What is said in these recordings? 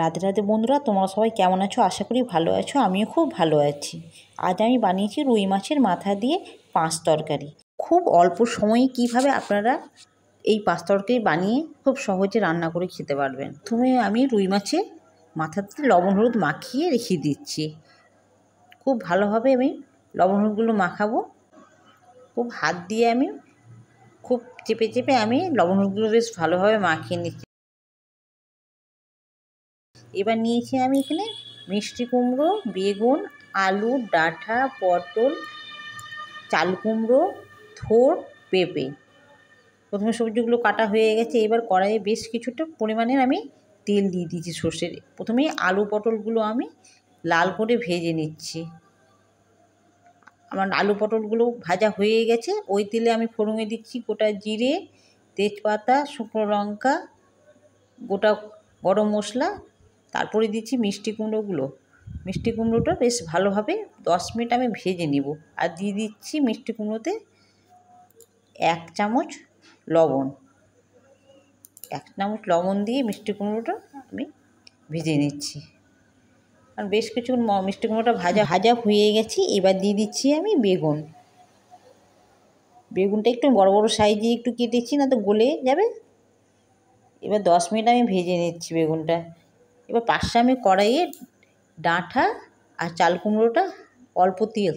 রাধে রাধে বন্ধুরা, তোমরা সবাই কেমন আছো? আশা করি ভালো আছো। আমিও খুব ভালো আছি। আজ আমি বানিয়েছি রুই মাছের মাথা দিয়ে পাঁচ তরকারি। খুব অল্প সময়ে কিভাবে আপনারা এই পাঁচ তরকারি বানিয়ে খুব সহজে রান্না করে খেতে পারবেন। প্রথমে আমি রুই মাছে মাথাতে লবণ হলুদ মাখিয়ে রেখে দিচ্ছি। খুব ভালোভাবে আমি লবণ হলুদগুলো মাখাবো। খুব হাত দিয়ে আমি খুব চেপে চেপে আমি লবণ হলুদগুলো বেশ ভালোভাবে মাখিয়ে নিচ্ছি। এবার নিয়েছি আমি এখানে মিষ্টি কুমড়ো, বেগুন, আলু, ডাঁটা, পটল, চাল কুমড়ো, থোড়, পেঁপে। প্রথমে সবজিগুলো কাটা হয়ে গেছে। এবার কড়াইয়ে বেশ কিছুটা পরিমাণের আমি তেল দিয়ে দিয়েছি সর্ষের। প্রথমেই আলু পটলগুলো আমি লাল করে ভেজে নিচ্ছি। আমার আলু পটলগুলো ভাজা হয়ে গেছে। ওই তেলে আমি ফোড়নে দিচ্ছি গোটা জিরে, তেজপাতা, শুকনো লঙ্কা, গোটা গরম মশলা, তারপরে দিচ্ছি মিষ্টি কুমড়োগুলো। মিষ্টি কুমড়োটা বেশ ভালোভাবে 10 মিনিট আমি ভেজে নিব। আর দিয়ে দিচ্ছি মিষ্টি কুমড়োতে 1 চামচ লবণ। 1 চামচ লবণ দিয়ে মিষ্টি কুমড়োটা আমি ভেজে নিচ্ছি। আর বেশ কিছুক্ষণ মিষ্টি কুমড়োটা ভাজা হয়ে গেছে। এবার দিয়ে দিচ্ছি আমি বেগুন। বেগুনটা একটু বড় বড় সাইজে একটু কেটেছি, না তো গলে যাবে। এবার 10 মিনিট আমি ভেজে নিচ্ছি বেগুনটা। এবার পাশে আমি কড়াইয়ে ডাঁটা আর চাল কুমড়োটা অল্প তেল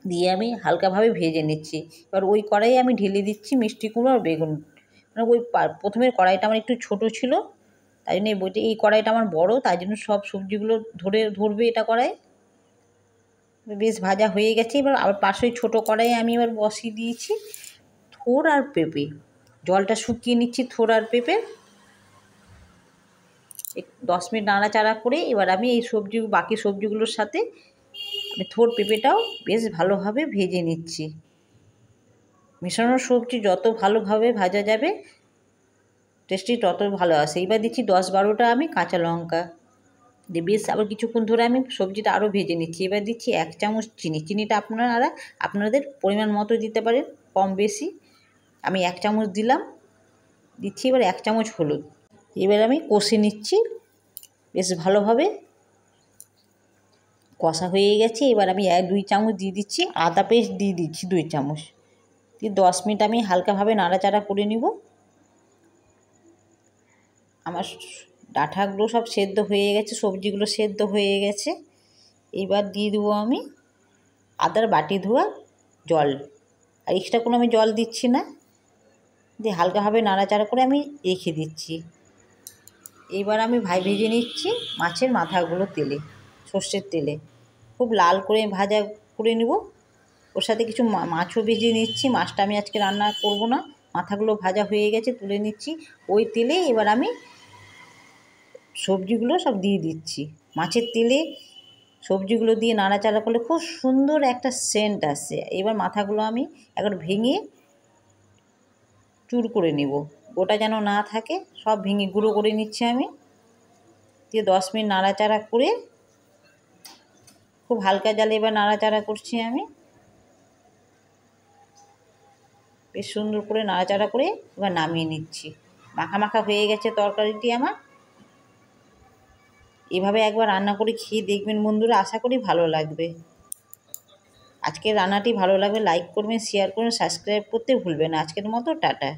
দিয়ে আমি হালকাভাবে ভেজে নিচ্ছি। এবার ওই কড়াইয়ে আমি ঢেলে দিচ্ছি মিষ্টি কুমড়ো আর বেগুন। মানে ওই প্রথমের কড়াইটা আমার একটু ছোটো ছিল, তাই জন্য এই কড়াইটা আমার বড়, তাই জন্য সব সবজিগুলো ধরবে এটা কড়াই। বেশ ভাজা হয়ে গেছে। এবার আবার পাশে ছোটো কড়াইয়ে আমি এবার বসিয়ে দিয়েছি থোড় আর পেঁপে। জলটা শুকিয়ে নিচ্ছি থোড় আর পেঁপে। 10 মিনিট নাড়াচাড়া করে এবার আমি এই বাকি সবজিগুলোর সাথে আমি থোড় পেঁপেটাও বেশ ভালোভাবে ভেজে নিচ্ছি। মেশানো সবজি যত ভালোভাবে ভাজা যাবে টেস্টি তত ভালো আসে। এবার দিচ্ছি 10-12টা আমি কাঁচা লঙ্কা দিয়ে বেশ আবার কিছুক্ষণ ধরে আমি সবজিটা আরও ভেজে নিচ্ছি। এবার দিচ্ছি 1 চামচ চিনি। চিনিটা আপনারা আপনাদের পরিমাণ মতো দিতে পারেন, কম বেশি। আমি 1 চামচ দিলাম। দিচ্ছি এবার 1 চামচ হলুদ। এবার আমি কষে নিচ্ছি বেশ ভালোভাবে। কষা হয়ে গেছে। এবার আমি 2 চামচ দিয়ে দিচ্ছি আদা পেস্ট, দিয়ে দিচ্ছি 2 চামচ দিয়ে 10 মিনিট আমি হালকাভাবে নাড়াচাড়া করে নিব। আমার ডাঁটাগুলো সব সেদ্ধ হয়ে গেছে, সবজিগুলো সেদ্ধ হয়ে গেছে। এবার দিয়ে দেবো আমি আদার বাটি ধোয়া জল। আর এক্সট্রা কোনো আমি জল দিচ্ছি না, দিয়ে হালকাভাবে নাড়াচাড়া করে আমি রেখে দিচ্ছি। এবার আমি ভেজে নিচ্ছি মাছের মাথাগুলো তেলে, সর্ষের তেলে খুব লাল করে ভাজা করে নেব। ওর সাথে কিছু মাছও ভেজে নিচ্ছি। মাছটা আমি আজকে রান্না করব না। মাথাগুলো ভাজা হয়ে গেছে, তুলে নিচ্ছি। ওই তেলে এবার আমি সবজিগুলো সব দিয়ে দিচ্ছি। মাছের তেলে সবজিগুলো দিয়ে নাড়াচাড়া করলে খুব সুন্দর একটা সেন্ট আসে। এবার মাথাগুলো আমি একবার ভেঙে চুর করে নেব, গোটা যেন না থাকে। সব ভেঙে গুঁড়ো করে নিচ্ছি আমি। দিয়ে 10 মিনিট নাড়াচাড়া করে খুব হালকা জালে এবার নাড়াচাড়া করছি আমি। বেশ সুন্দর করে নাড়াচাড়া করে এবার নামিয়ে নিচ্ছি। মাখা মাখা হয়ে গেছে তরকারিটি আমার। এভাবে একবার রান্না করে খেয়ে দেখবেন বন্ধুরা, আশা করি ভালো লাগবে। আজকের রান্নাটি ভালো লাগবে লাইক করবেন, শেয়ার করবেন, সাবস্ক্রাইব করতে ভুলবেন না। আজকের মতো টাটা।